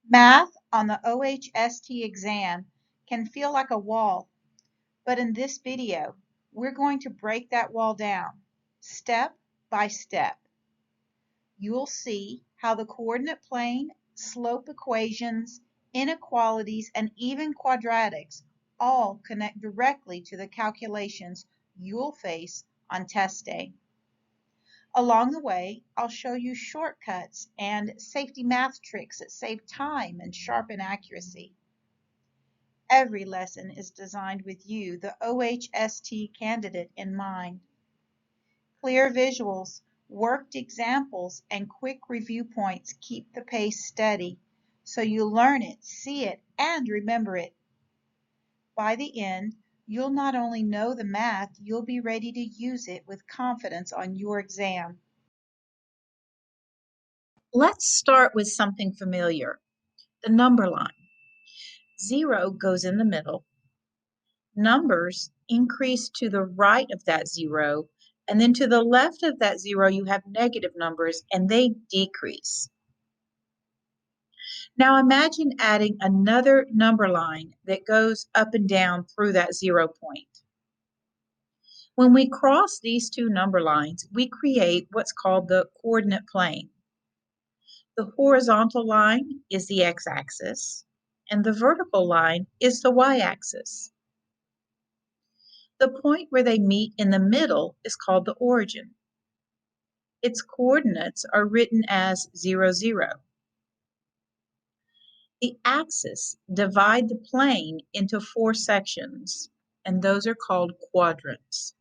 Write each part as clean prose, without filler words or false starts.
Math on the OHST exam can feel like a wall, but in this video, we're going to break that wall down, step by step. You'll see how the coordinate plane, slope equations, inequalities, and even quadratics all connect directly to the calculations you'll face on test day. Along the way, I'll show you shortcuts and safety math tricks that save time and sharpen accuracy. Every lesson is designed with you, the OHST candidate, in mind. Clear visuals, worked examples, and quick review points keep the pace steady, so you learn it, see it, and remember it. By the end, you'll not only know the math, you'll be ready to use it with confidence on your exam. Let's start with something familiar, the number line. 0 goes in the middle. Numbers increase to the right of that 0, and then to the left of that 0, you have negative numbers, and they decrease. Now imagine adding another number line that goes up and down through that 0 point. When we cross these two number lines, we create what's called the coordinate plane. The horizontal line is the x-axis, and the vertical line is the y-axis. The point where they meet in the middle is called the origin. Its coordinates are written as 0, 0. The axes divide the plane into 4 sections, and those are called quadrants.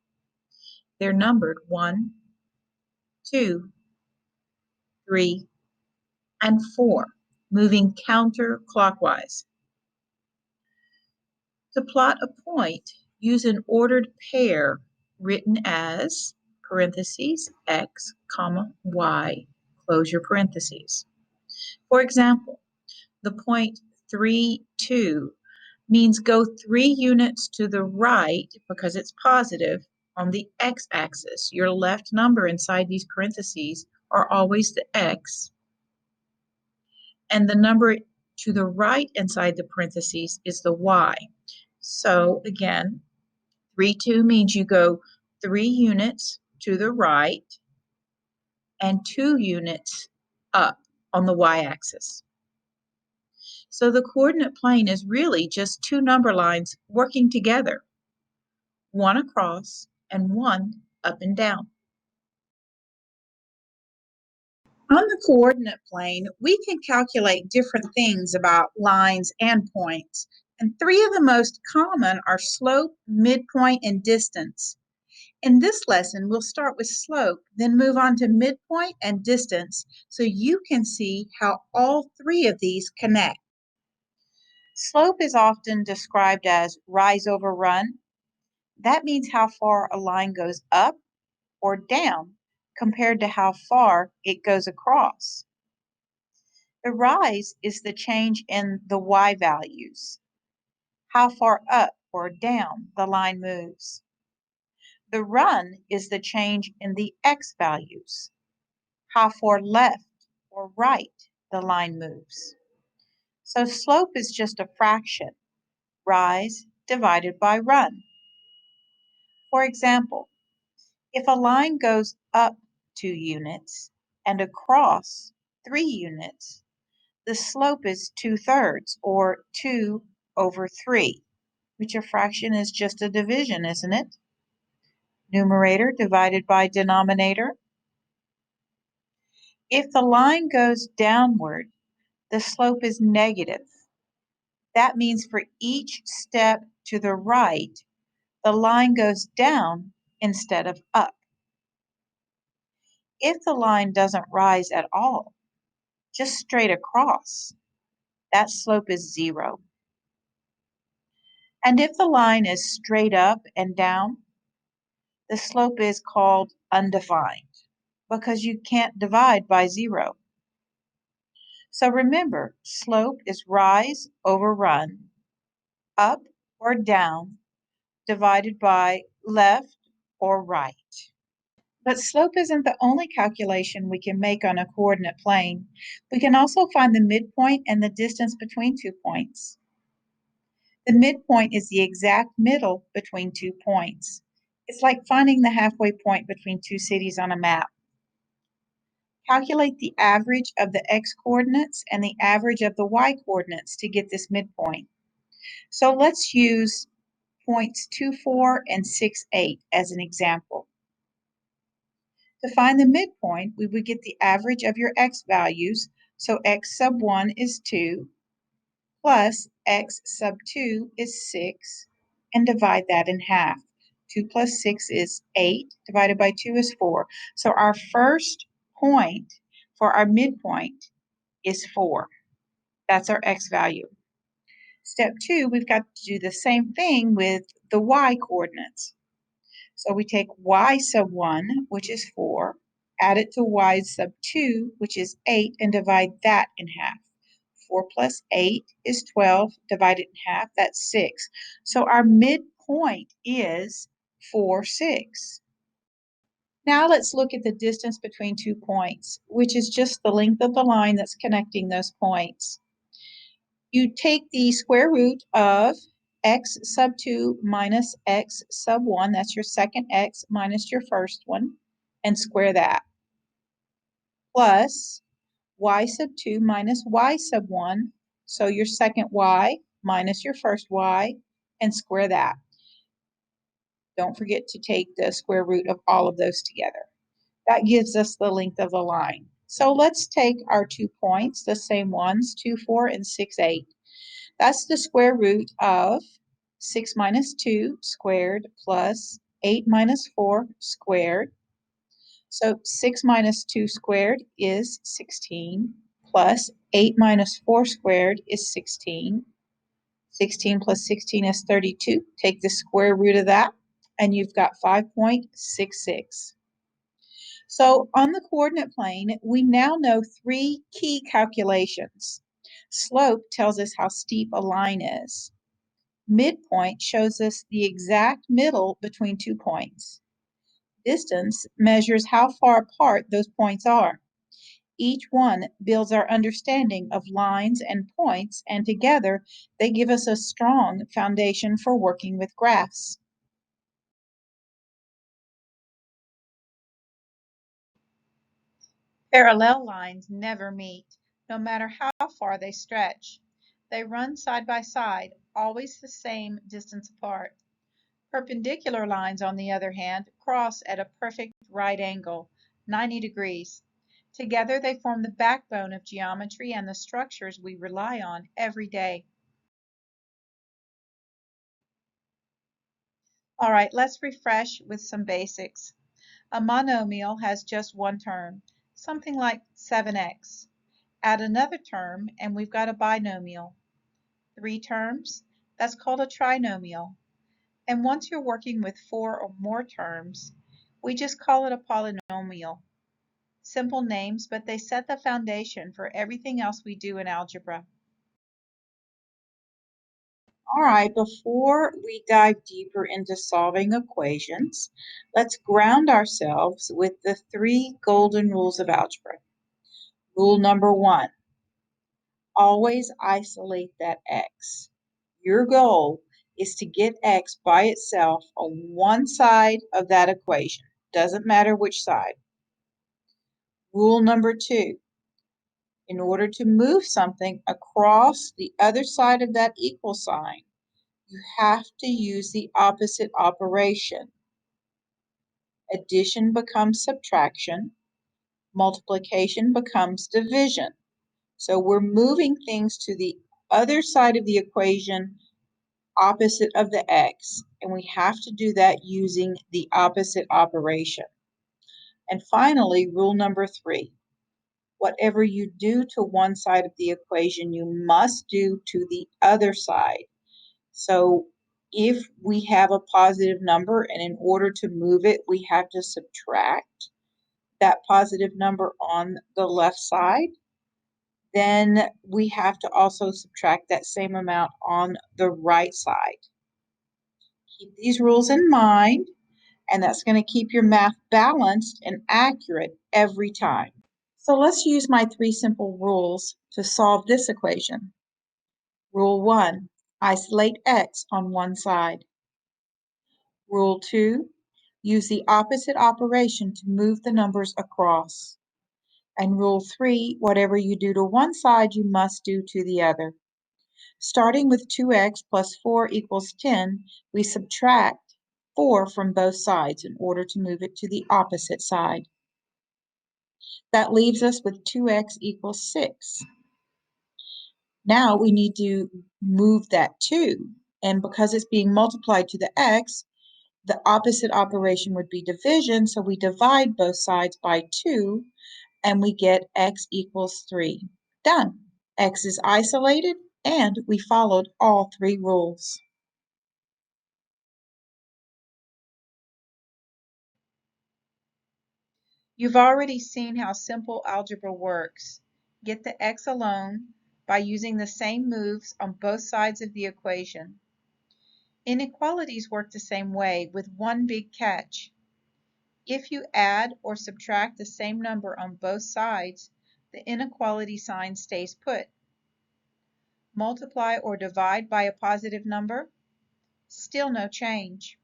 They're numbered 1, 2, 3, and 4, moving counterclockwise. To plot a point, use an ordered pair written as parentheses x, comma, y, close your parentheses. For example, the point 3, 2 means go 3 units to the right because it's positive on the x-axis. Your left number inside these parentheses are always the x, and the number to the right inside the parentheses is the y. So again, 3, 2 means you go 3 units to the right and 2 units up on the y-axis. So the coordinate plane is really just 2 number lines working together, one across and one up and down. On the coordinate plane, we can calculate different things about lines and points, and 3 of the most common are slope, midpoint, and distance. In this lesson, we'll start with slope, then move on to midpoint and distance, so you can see how all 3 of these connect. Slope is often described as rise over run. That means how far a line goes up or down compared to how far it goes across. The rise is the change in the y values, how far up or down the line moves. The run is the change in the x values, how far left or right the line moves. So slope is just a fraction, rise divided by run. For example, if a line goes up 2 units and across 3 units, the slope is 2/3 or 2 over 3, which a fraction is just a division, isn't it? Numerator divided by denominator. If the line goes downward, the slope is negative. That means for each step to the right, the line goes down instead of up. If the line doesn't rise at all, just straight across, that slope is 0. And if the line is straight up and down, the slope is called undefined because you can't divide by 0. So remember, slope is rise over run, up or down, divided by left or right. But slope isn't the only calculation we can make on a coordinate plane. We can also find the midpoint and the distance between 2 points. The midpoint is the exact middle between 2 points. It's like finding the halfway point between 2 cities on a map. Calculate the average of the x-coordinates and the average of the y-coordinates to get this midpoint. So let's use points 2, 4, and 6, 8 as an example. To find the midpoint, we would get the average of your x values, so x sub 1 is 2, plus x sub 2 is 6, and divide that in half. 2 plus 6 is 8, divided by 2 is 4. So our first point for our midpoint is 4. That's our x value. Step 2, we've got to do the same thing with the y coordinates. So we take y sub 1, which is 4, add it to y sub 2, which is 8, and divide that in half. 4 plus 8 is 12, divided in half, that's 6. So our midpoint is 4, 6. Now let's look at the distance between 2 points, which is just the length of the line that's connecting those points. You take the square root of x sub 2 minus x sub 1, that's your second x minus your first one, and square that, plus y sub 2 minus y sub 1, so your second y minus your first y, and square that. Don't forget to take the square root of all of those together. That gives us the length of the line. So let's take our 2 points, the same ones, 2, 4, and 6, 8. That's the square root of 6 minus 2 squared plus 8 minus 4 squared. So 6 minus 2 squared is 16, plus 8 minus 4 squared is 16. 16 plus 16 is 32. Take the square root of that, and you've got 5.66. So on the coordinate plane, we now know 3 key calculations. Slope tells us how steep a line is. Midpoint shows us the exact middle between 2 points. Distance measures how far apart those points are. Each one builds our understanding of lines and points, and together they give us a strong foundation for working with graphs. Parallel lines never meet, no matter how far they stretch. They run side by side, always the same distance apart. Perpendicular lines, on the other hand, cross at a perfect right angle, 90 degrees. Together they form the backbone of geometry and the structures we rely on every day. All right, let's refresh with some basics. A monomial has just one term, something like 7x. Add another term, and we've got a binomial. 3 terms, that's called a trinomial. And once you're working with 4 or more terms, we just call it a polynomial. Simple names, but they set the foundation for everything else we do in algebra. All right, before we dive deeper into solving equations, let's ground ourselves with the 3 golden rules of algebra. Rule number 1, always isolate that x. Your goal is to get x by itself on one side of that equation. Doesn't matter which side. Rule number 2, in order to move something across the other side of that equal sign, you have to use the opposite operation. Addition becomes subtraction. Multiplication becomes division. So we're moving things to the other side of the equation opposite of the x, and we have to do that using the opposite operation. And finally, rule number 3, whatever you do to one side of the equation, you must do to the other side. So if we have a positive number and in order to move it, we have to subtract that positive number on the left side, then we have to also subtract that same amount on the right side. Keep these rules in mind. and that's going to keep your math balanced and accurate every time. So let's use my three simple rules to solve this equation. Rule 1, isolate x on one side. Rule 2, use the opposite operation to move the numbers across. And Rule 3, whatever you do to one side, you must do to the other. Starting with 2x plus 4 equals 10, we subtract 4 from both sides in order to move it to the opposite side. That leaves us with 2x equals 6. Now we need to move that 2, and because it's being multiplied to the x, the opposite operation would be division, so we divide both sides by 2, and we get x equals 3. Done. X is isolated, and we followed all three rules. You've already seen how simple algebra works. Get the x alone by using the same moves on both sides of the equation. Inequalities work the same way with one big catch. If you add or subtract the same number on both sides, the inequality sign stays put. Multiply or divide by a positive number, still no change.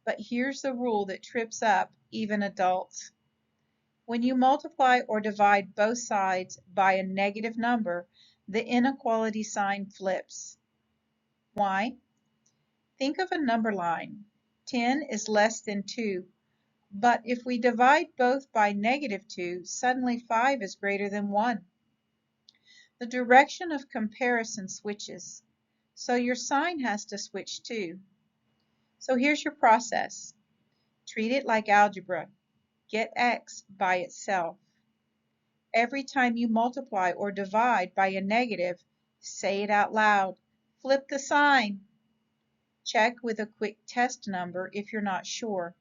But here's the rule that trips up even adults. When you multiply or divide both sides by a negative number, the inequality sign flips. Why? Think of a number line. 10 is less than 2, but if we divide both by negative 2, suddenly 5 is greater than 1. The direction of comparison switches, so your sign has to switch too. So here's your process. Treat it like algebra. Get x by itself. Every time you multiply or divide by a negative, say it out loud. Flip the sign. Check with a quick test number if you're not sure.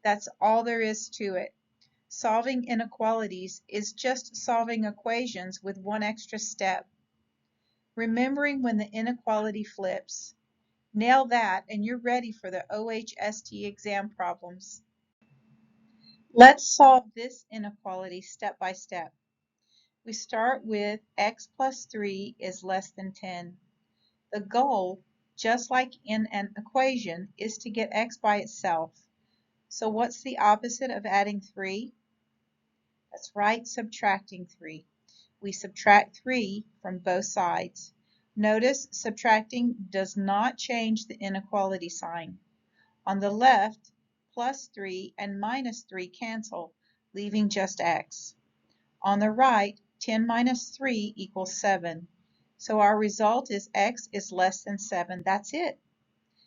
That's all there is to it. Solving inequalities is just solving equations with one extra step. Remembering when the inequality flips. Nail that and you're ready for the OHST exam problems. Let's solve this inequality step by step. We start with x plus 3 is less than 10. The goal, just like in an equation, is to get x by itself. So what's the opposite of adding 3? That's right, subtracting 3. We subtract 3 from both sides. Notice subtracting does not change the inequality sign. On the left, plus 3 and minus 3 cancel, leaving just x. On the right, 10 minus 3 equals 7. So our result is x is less than 7. That's it.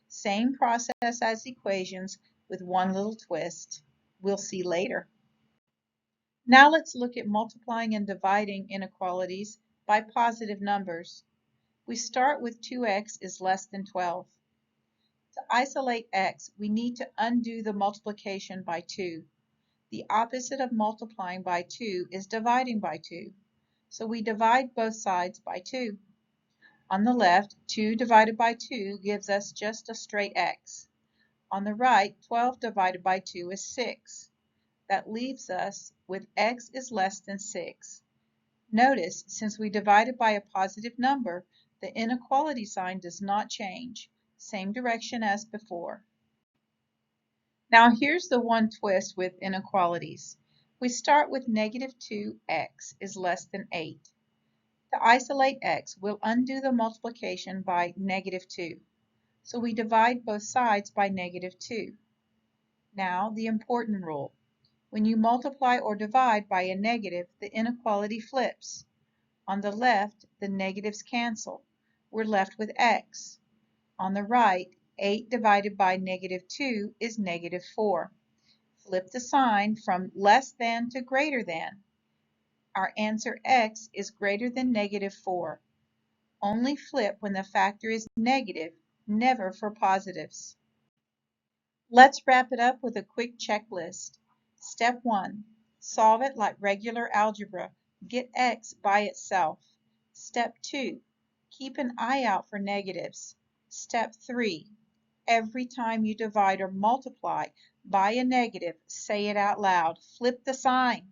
Same process as equations with one little twist. We'll see later. Now let's look at multiplying and dividing inequalities by positive numbers. We start with 2x is less than 12. To isolate x, we need to undo the multiplication by 2. The opposite of multiplying by 2 is dividing by 2. So we divide both sides by 2. On the left, 2 divided by 2 gives us just a straight x. On the right, 12 divided by 2 is 6. That leaves us with x is less than 6. Notice, since we divided by a positive number, the inequality sign does not change. Same direction as before. Now here's the one twist with inequalities. We start with negative 2x is less than 8. To isolate x, we'll undo the multiplication by negative 2. So we divide both sides by negative 2. Now the important rule. When you multiply or divide by a negative, the inequality flips. On the left, the negatives cancel. We're left with x. On the right, 8 divided by negative 2 is negative 4. Flip the sign from less than to greater than. Our answer x is greater than negative 4. Only flip when the factor is negative, never for positives. Let's wrap it up with a quick checklist. Step 1. Solve it like regular algebra. Get x by itself. Step 2. Keep an eye out for negatives. Step 3. Every time you divide or multiply by a negative, say it out loud. Flip the sign.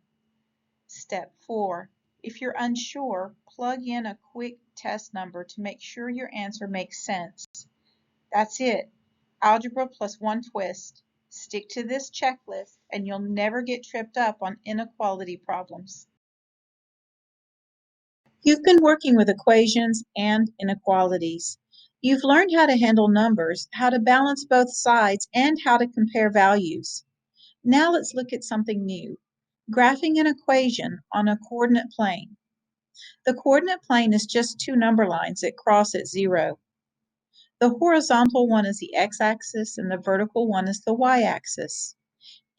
Step 4. If you're unsure, plug in a quick test number to make sure your answer makes sense. That's it. Algebra plus one twist. Stick to this checklist and you'll never get tripped up on inequality problems. You've been working with equations and inequalities. You've learned how to handle numbers, how to balance both sides, and how to compare values. Now let's look at something new. Graphing an equation on a coordinate plane. The coordinate plane is just two number lines that cross at 0. The horizontal one is the x-axis and the vertical one is the y-axis.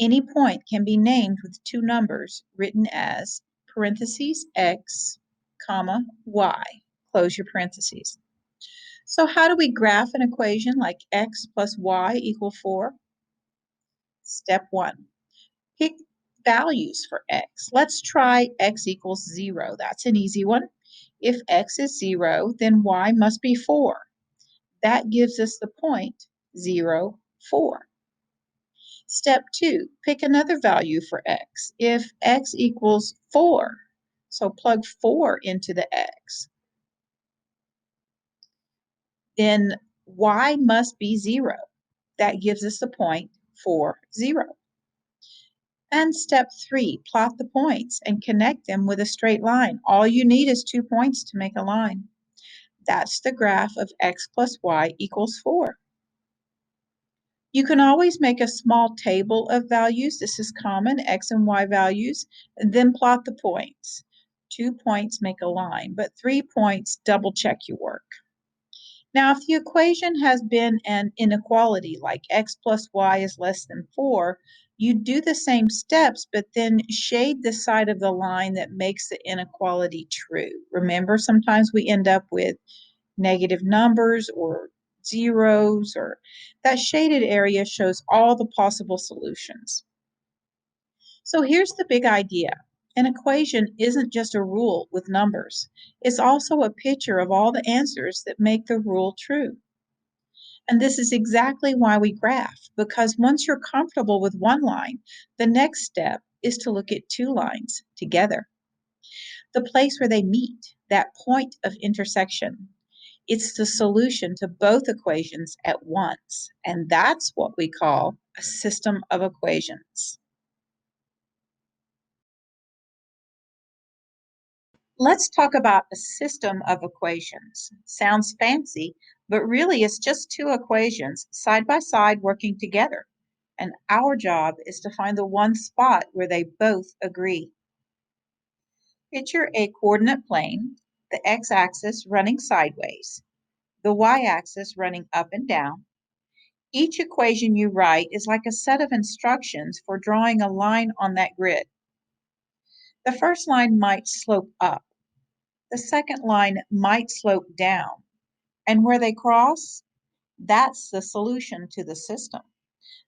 Any point can be named with two numbers written as parentheses x, comma, y, close your parentheses. So how do we graph an equation like x plus y equal 4? Step 1, pick values for x. Let's try x equals 0. That's an easy one. If x is 0, then y must be 4. That gives us the point 0, 4. Step 2, pick another value for x. If x equals 4, so plug 4 into the x, then y must be 0. That gives us the point 4, 0. And step 3, plot the points and connect them with a straight line. All you need is 2 points to make a line. That's the graph of x plus y equals 4. You can always make a small table of values. This is common, x and y values, and then plot the points. 2 points make a line, but 3 points double check your work. Now, if the equation has been an inequality, like x plus y is less than 4, you do the same steps, but then shade the side of the line that makes the inequality true. Remember, sometimes we end up with negative numbers or zeros, or that shaded area shows all the possible solutions. So here's the big idea. An equation isn't just a rule with numbers. It's also a picture of all the answers that make the rule true. And this is exactly why we graph, because once you're comfortable with one line, the next step is to look at two lines together. The place where they meet, that point of intersection. It's the solution to both equations at once, and that's what we call a system of equations. Let's talk about a system of equations. Sounds fancy, but really it's just two equations side by side working together. And our job is to find the one spot where they both agree. Picture a coordinate plane, the x-axis running sideways, the y-axis running up and down. Each equation you write is like a set of instructions for drawing a line on that grid. The first line might slope up. The second line might slope down. And where they cross, that's the solution to the system.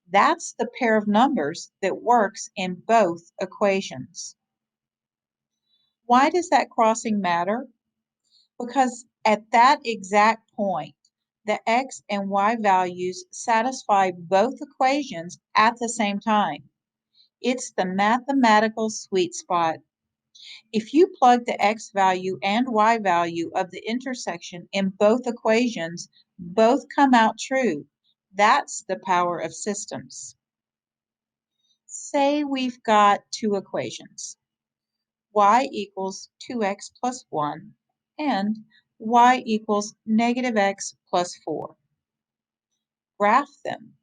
That's the pair of numbers that works in both equations. Why does that crossing matter? Because at that exact point, the x and y values satisfy both equations at the same time. It's the mathematical sweet spot. If you plug the x value and y value of the intersection in both equations, both come out true. That's the power of systems. Say we've got two equations. Y equals 2x plus 1 and y equals negative x plus 4. Graph them,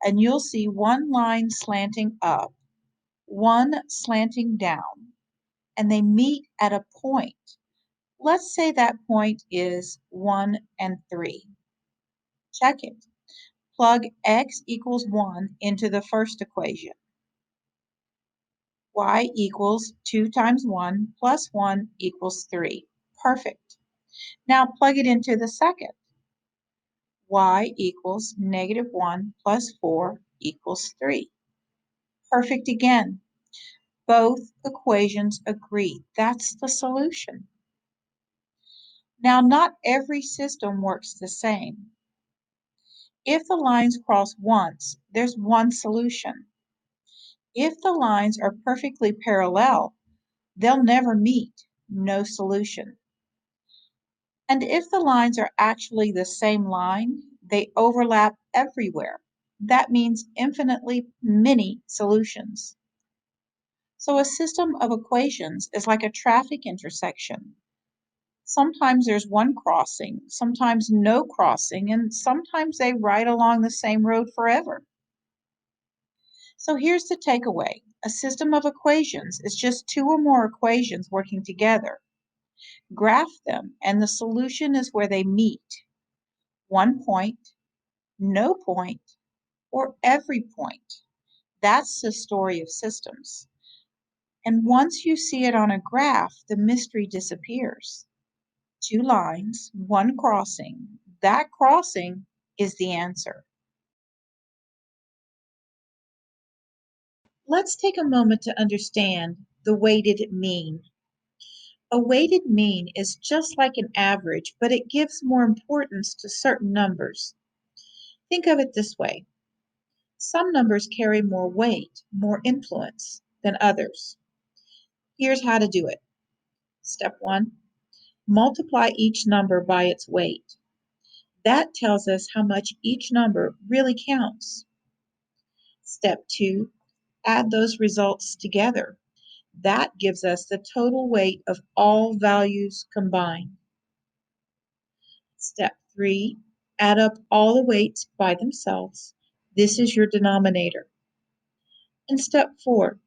and you'll see one line slanting up, one slanting down, and they meet at a point. Let's say that point is 1 and 3. Check it. Plug x equals 1 into the first equation. Y equals 2 times 1 plus 1 equals 3. Perfect. Now plug it into the second. Y equals negative 1 plus 4 equals 3. Perfect again. Both equations agree. That's the solution. Now, not every system works the same. If the lines cross once, there's one solution. If the lines are perfectly parallel, they'll never meet, no solution. And if the lines are actually the same line, they overlap everywhere. That means infinitely many solutions. So a system of equations is like a traffic intersection. Sometimes there's one crossing, sometimes no crossing, and sometimes they ride along the same road forever. So here's the takeaway. A system of equations is just two or more equations working together. Graph them, and the solution is where they meet. One point, no point, or every point. That's the story of systems. And once you see it on a graph, the mystery disappears. Two lines, one crossing. That crossing is the answer. Let's take a moment to understand the weighted mean. A weighted mean is just like an average, but it gives more importance to certain numbers. Think of it this way. Some numbers carry more weight, more influence than others. Here's how to do it. Step 1, multiply each number by its weight. That tells us how much each number really counts. Step 2, add those results together. That gives us the total weight of all values combined. Step 3, add up all the weights by themselves. This is your denominator. And step 4,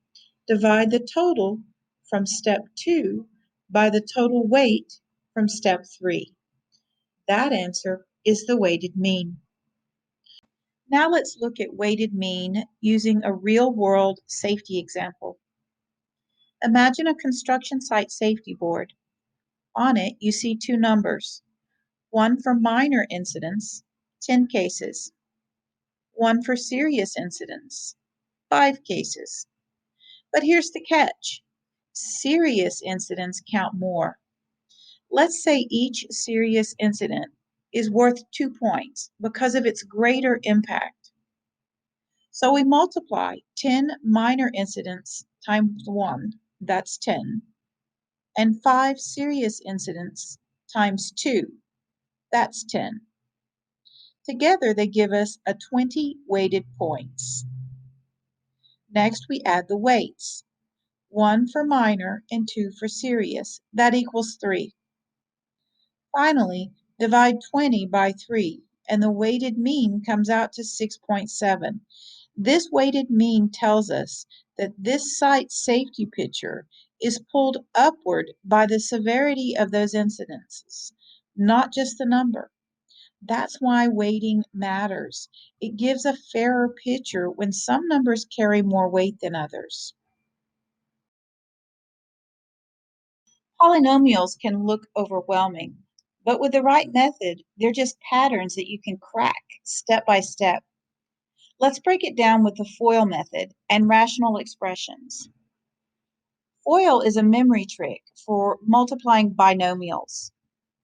divide the total from step 2 by the total weight from step 3. That answer is the weighted mean. Now let's look at weighted mean using a real-world safety example. Imagine a construction site safety board. On it, you see two numbers, one for minor incidents, 10 cases, one for serious incidents, 5 cases. But here's the catch. Serious incidents count more. Let's say each serious incident is worth 2 points because of its greater impact. So we multiply 10 minor incidents times 1, that's 10, and 5 serious incidents times 2, that's 10. Together they give us a 20 weighted points. Next we add the weights, 1 for minor and 2 for serious, that equals 3. Finally, divide 20 by 3, and the weighted mean comes out to 6.7. This weighted mean tells us that this site's safety picture is pulled upward by the severity of those incidences, not just the number. That's why weighting matters. It gives a fairer picture when some numbers carry more weight than others. Polynomials can look overwhelming, but with the right method, they're just patterns that you can crack step by step. Let's break it down with the FOIL method and rational expressions. FOIL is a memory trick for multiplying binomials.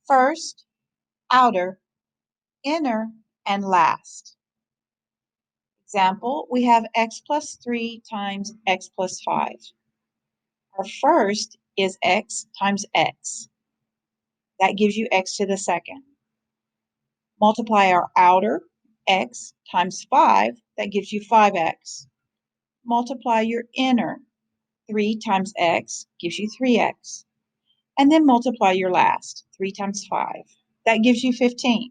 First, outer, inner, and last. Example, we have x plus 3 times x plus 5. Our first is x times x. That gives you x to the second. Multiply our outer, x times 5, that gives you 5x. Multiply your inner, 3 times x gives you 3x. And then multiply your last, 3 times 5. That gives you 15.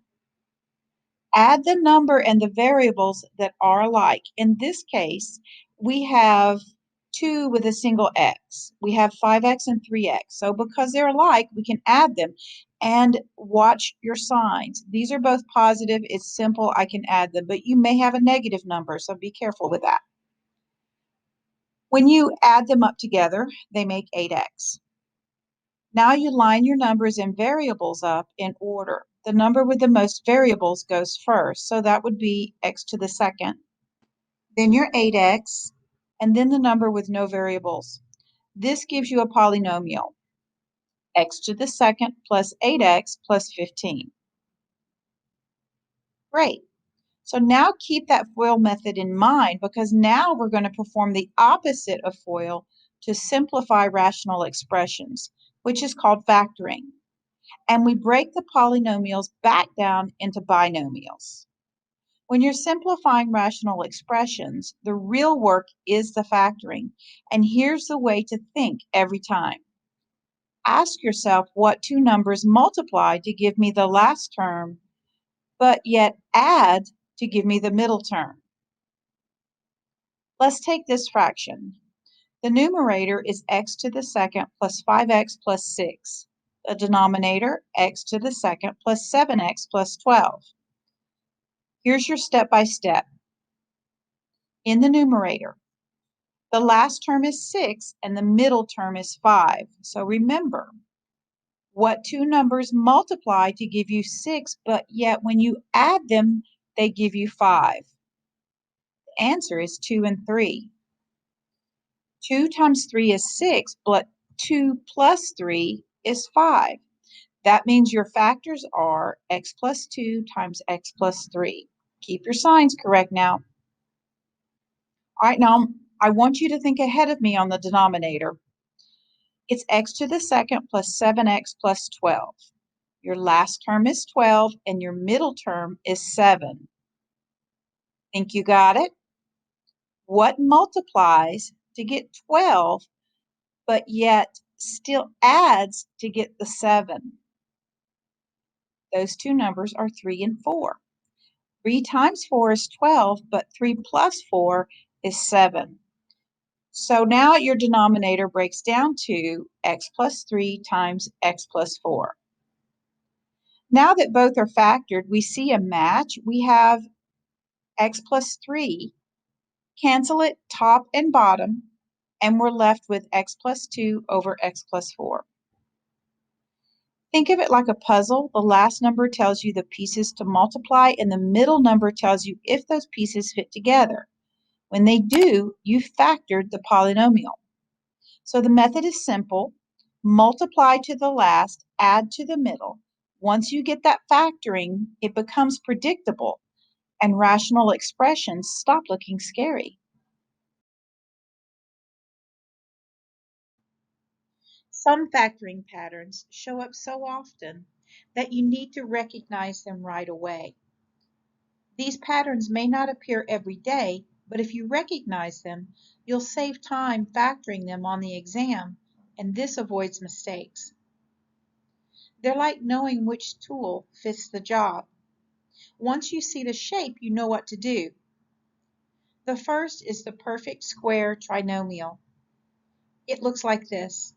Add the number and the variables that are alike. In this case, we have 2 with a single x. We have 5x and 3x. So because they're alike, we can add them and watch your signs. These are both positive. It's simple. I can add them, but you may have a negative number, so be careful with that. When you add them up together, they make 8x. Now you line your numbers and variables up in order. The number with the most variables goes first, so that would be x to the second. Then your 8x, and then the number with no variables. This gives you a polynomial, x to the second plus 8x plus 15. Great. So now keep that FOIL method in mind, because now we're going to perform the opposite of FOIL to simplify rational expressions, which is called factoring. And we break the polynomials back down into binomials. When you're simplifying rational expressions, the real work is the factoring. And here's the way to think every time. Ask yourself what two numbers multiply to give me the last term, but yet add to give me the middle term. Let's take this fraction. The numerator is x to the second plus 5x plus 6. The denominator, x to the second plus 7x plus 12. Here's your step-by-step. In the numerator, the last term is 6 and the middle term is 5. So remember, what two numbers multiply to give you 6, but yet when you add them, they give you 5? The answer is 2 and 3. 2 times 3 is 6, but 2 plus 3 is 5. That means your factors are x plus 2 times x plus 3. Keep your signs correct now. All right, now I want you to think ahead of me on the denominator. It's x to the second plus 7x plus 12. Your last term is 12 and your middle term is 7. Think you got it? What multiplies to get 12, but yet still adds to get the 7? Those two numbers are 3 and 4. 3 times 4 is 12, but 3 plus 4 is 7. So now your denominator breaks down to x plus 3 times x plus 4. Now that both are factored, we see a match. We have x plus 3. Cancel it top and bottom, and we're left with x plus 2 over x plus 4. Think of it like a puzzle. The last number tells you the pieces to multiply, and the middle number tells you if those pieces fit together. When they do, you factored the polynomial. So the method is simple. Multiply to the last, add to the middle. Once you get that factoring, it becomes predictable, and rational expressions stop looking scary. Some factoring patterns show up so often that you need to recognize them right away. These patterns may not appear every day, but if you recognize them, you'll save time factoring them on the exam, and this avoids mistakes. They're like knowing which tool fits the job. Once you see the shape, you know what to do. The first is the perfect square trinomial. It looks like this.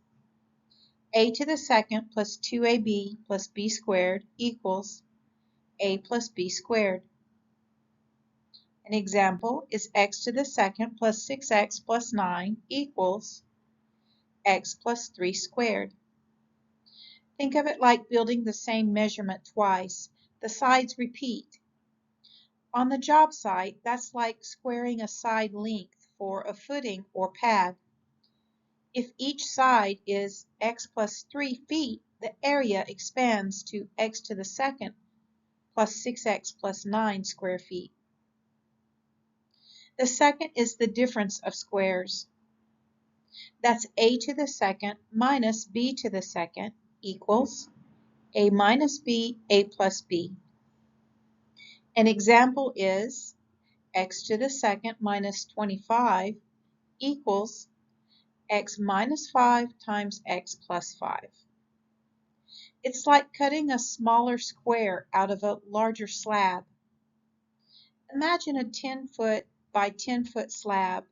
A to the second plus 2ab plus b squared equals a plus b squared. An example is x to the second plus 6x plus 9 equals x plus 3 squared. Think of it like building the same measurement twice. The sides repeat. On the job site, that's like squaring a side length for a footing or pad. If each side is x plus 3 feet, the area expands to x to the second plus 6x plus 9 square feet. The second is the difference of squares. That's a to the second minus b to the second equals a minus b, a plus b. An example is x to the second minus 25 equals x minus 5 times x plus 5. It's like cutting a smaller square out of a larger slab. Imagine a 10-foot by 10-foot slab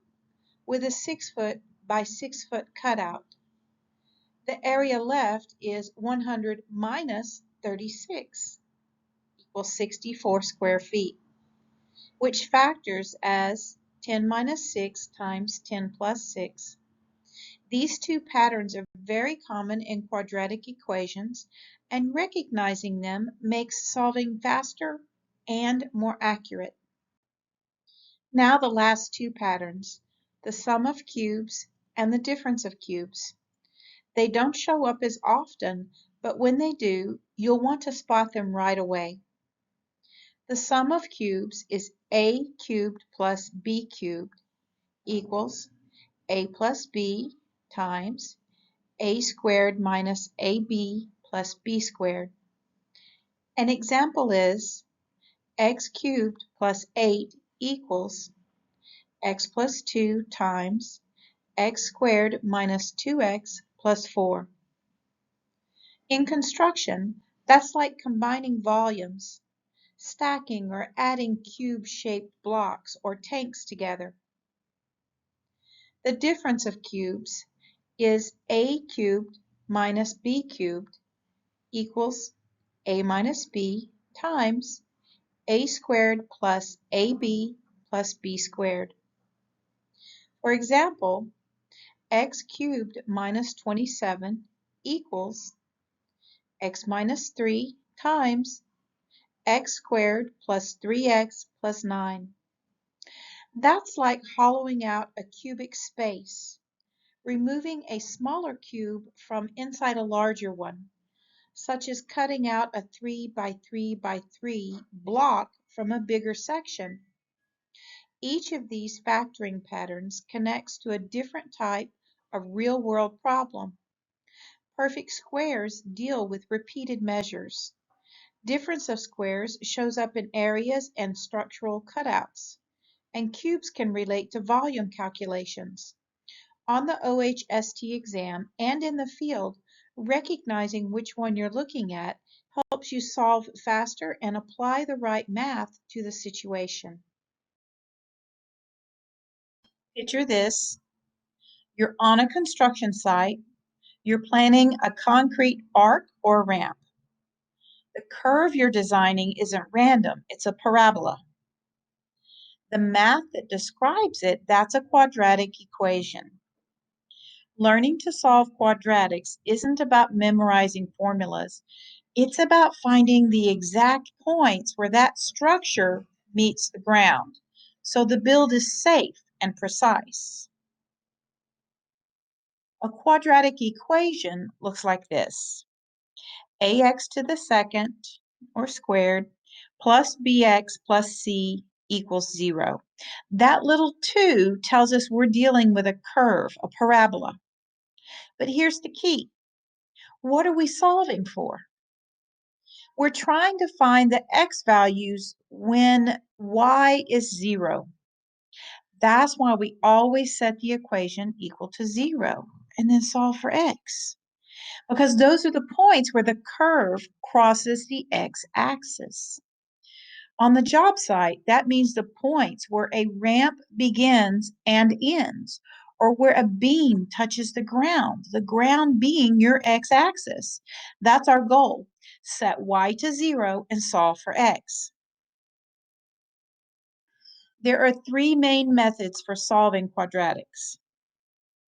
with a 6-foot by 6-foot cutout. The area left is 100 minus 36 equals 64 square feet, which factors as 10 minus 6 times 10 plus 6. These two patterns are very common in quadratic equations, and recognizing them makes solving faster and more accurate. Now the last two patterns, the sum of cubes and the difference of cubes. They don't show up as often, but when they do, you'll want to spot them right away. The sum of cubes is a cubed plus b cubed equals a plus b times a squared minus ab plus b squared. An example is x cubed plus 8 equals x plus 2 times x squared minus 2x plus 4. In construction, that's like combining volumes, stacking or adding cube-shaped blocks or tanks together. The difference of cubes is a cubed minus b cubed equals a minus b times a squared plus ab plus b squared. For example, x cubed minus 27 equals x minus 3 times x squared plus 3x plus 9. That's like hollowing out a cubic space, removing a smaller cube from inside a larger one, such as cutting out a 3 by 3 by 3 block from a bigger section. Each of these factoring patterns connects to a different type of real-world problem. Perfect squares deal with repeated measures. Difference of squares shows up in areas and structural cutouts, and cubes can relate to volume calculations. On the OHST exam and in the field, recognizing which one you're looking at helps you solve faster and apply the right math to the situation. Picture this. You're on a construction site. You're planning a concrete arc or ramp. The curve you're designing isn't random, it's a parabola. The math that describes it, that's a quadratic equation. Learning to solve quadratics isn't about memorizing formulas. It's about finding the exact points where that structure meets the ground, so the build is safe and precise. A quadratic equation looks like this. Ax to the second, or squared, plus bx plus c equals 0. That little 2 tells us we're dealing with a curve, a parabola. But here's the key. What are we solving for? We're trying to find the x values when y is 0. That's why we always set the equation equal to 0 and then solve for x, because those are the points where the curve crosses the x-axis. On the job site, that means the points where a ramp begins and ends, or where a beam touches the ground being your x-axis. That's our goal. Set y to 0 and solve for x. There are 3 main methods for solving quadratics: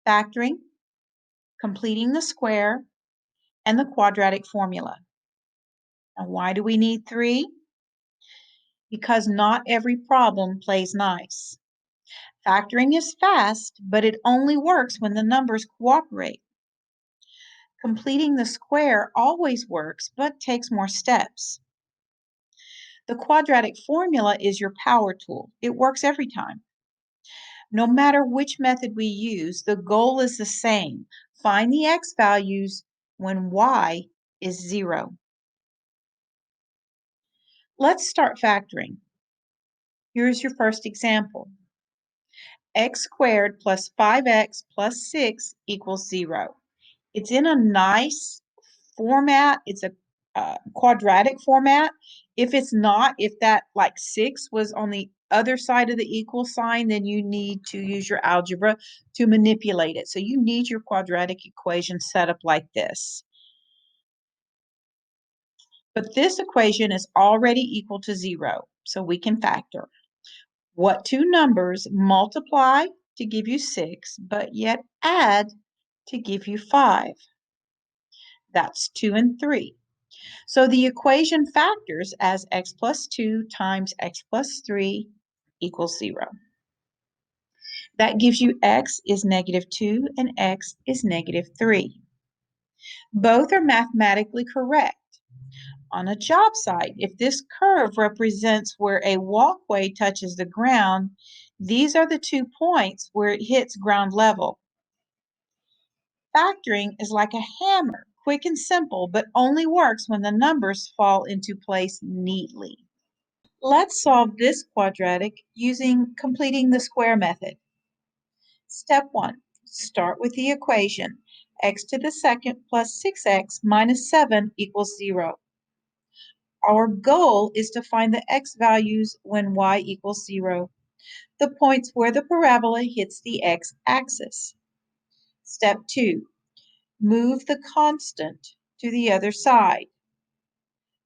factoring, completing the square, and the quadratic formula. Now, why do we need 3? Because not every problem plays nice. Factoring is fast, but it only works when the numbers cooperate. Completing the square always works, but takes more steps. The quadratic formula is your power tool. It works every time. No matter which method we use, the goal is the same. Find the x values when y is 0. Let's start factoring. Here's your first example. X squared plus 5x plus 6 equals 0. It's in a nice format. It's a quadratic format. If it's not, if that like 6 was on the other side of the equal sign, then you need to use your algebra to manipulate it. So you need your quadratic equation set up like this. But this equation is already equal to 0, so we can factor. What two numbers multiply to give you 6, but yet add to give you 5? That's 2 and 3. So the equation factors as x plus 2 times x plus 3 equals 0. That gives you x is negative 2 and x is negative 3. Both are mathematically correct, On a job site, if this curve represents where a walkway touches the ground, these are the 2 points where it hits ground level. Factoring is like a hammer, quick and simple, but only works when the numbers fall into place neatly. Let's solve this quadratic using completing the square method. Step 1. Start with the equation x to the second plus 6x minus 7 equals 0. Our goal is to find the x values when y equals 0, the points where the parabola hits the x-axis. Step 2. Move the constant to the other side.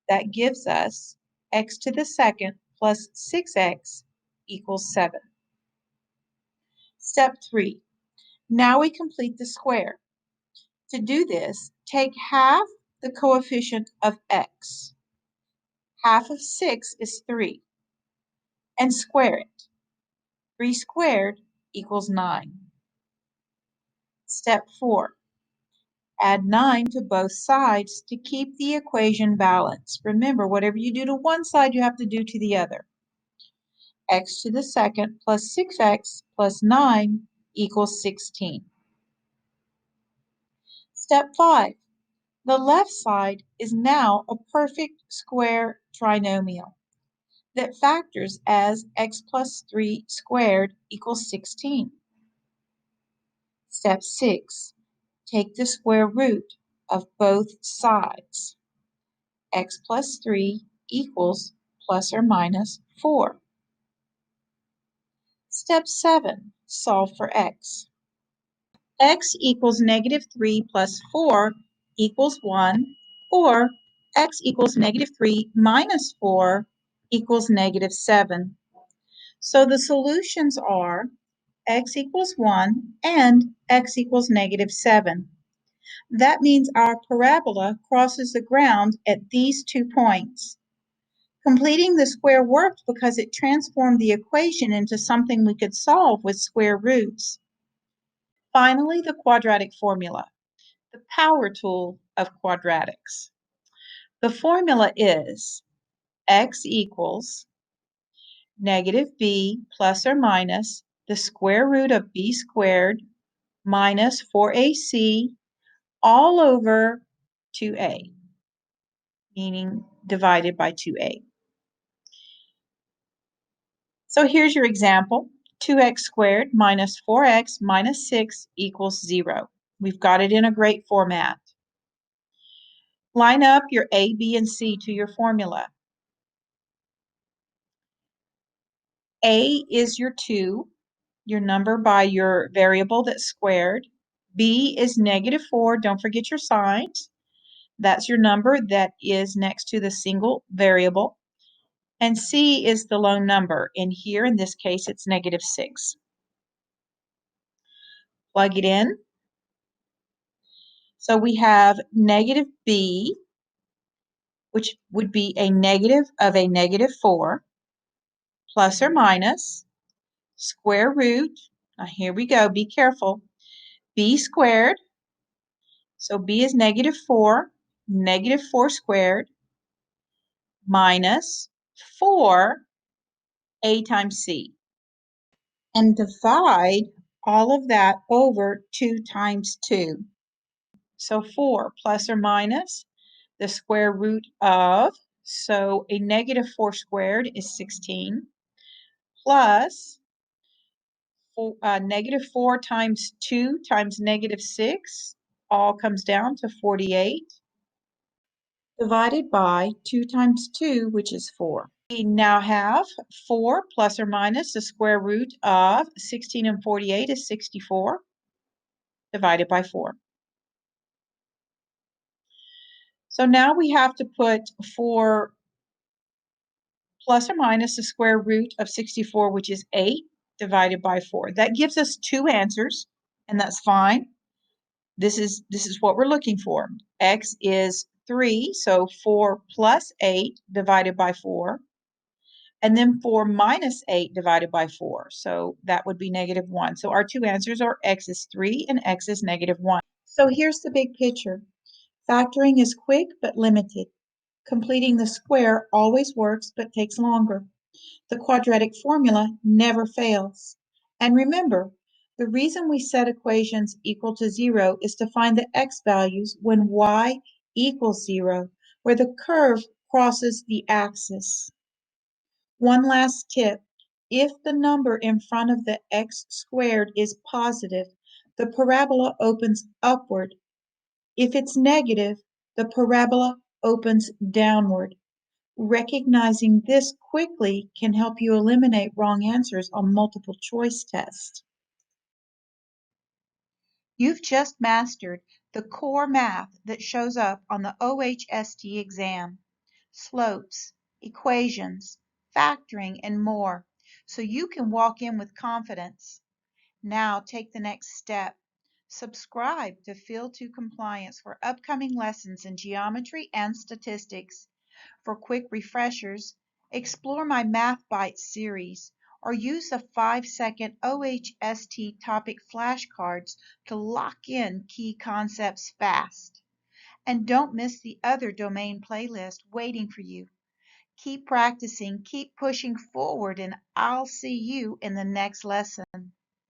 That gives us x to the second plus 6x equals 7. Step 3. Now we complete the square. To do this, take half the coefficient of x. Half of 6 is 3, and square it. 3 squared equals 9. Step 4. Add 9 to both sides to keep the equation balanced. Remember, whatever you do to one side, you have to do to the other. X to the second plus 6x plus 9 equals 16. Step 5. The left side is now a perfect square trinomial that factors as x plus 3 squared equals 16. Step 6. Take the square root of both sides. X plus 3 equals plus or minus 4. Step 7. Solve for x. X equals negative 3 plus 4 equals 1, or x equals negative 3 minus 4 equals negative 7. So the solutions are x equals 1 and x equals negative 7. That means our parabola crosses the ground at these 2 points. Completing the square worked because it transformed the equation into something we could solve with square roots. Finally, the quadratic formula, the power tool of quadratics. The formula is x equals negative b plus or minus the square root of b squared minus 4ac all over 2a, meaning divided by 2a. So here's your example. 2x squared minus 4x minus 6 equals 0. We've got it in a great format. Line up your a, b, and c to your formula. A is your 2, your number by your variable that's squared. B is negative 4. Don't forget your signs. That's your number that is next to the single variable. And C is the lone number. And here, in this case, it's negative 6. Plug it in. So we have negative B, which would be a negative of a negative 4, plus or minus, square root. Now here we go. Be careful. B squared. So B is negative 4 squared, minus 4a times c. And divide all of that over 2 times 2. So 4 plus or minus the square root of, so a negative 4 squared is 16, plus negative 4 times 2 times negative 6, all comes down to 48, divided by 2 times 2, which is 4. We now have 4 plus or minus the square root of 16 and 48 is 64, divided by 4. So now we have to put 4 plus or minus the square root of 64, which is 8, divided by 4. That gives us 2 answers, and that's fine. This is what we're looking for. X is 3, so 4 plus 8 divided by 4. And then 4 minus 8 divided by 4. So that would be negative 1. So our 2 answers are x is 3 and x is negative 1. So here's the big picture. Factoring is quick but limited. Completing the square always works but takes longer. The quadratic formula never fails. And remember, the reason we set equations equal to 0 is to find the x values when y equals 0, where the curve crosses the axis. One last tip. If the number in front of the x squared is positive, the parabola opens upward. If it's negative, the parabola opens downward. Recognizing this quickly can help you eliminate wrong answers on multiple choice tests. You've just mastered the core math that shows up on the OHST exam: slopes, equations, factoring, and more, so you can walk in with confidence. Now take the next step. Subscribe to Field 2 Compliance for upcoming lessons in geometry and statistics. For quick refreshers, explore my Math Bites series or use the 5-second OHST topic flashcards to lock in key concepts fast. And don't miss the other domain playlist waiting for you. Keep practicing, keep pushing forward, and I'll see you in the next lesson.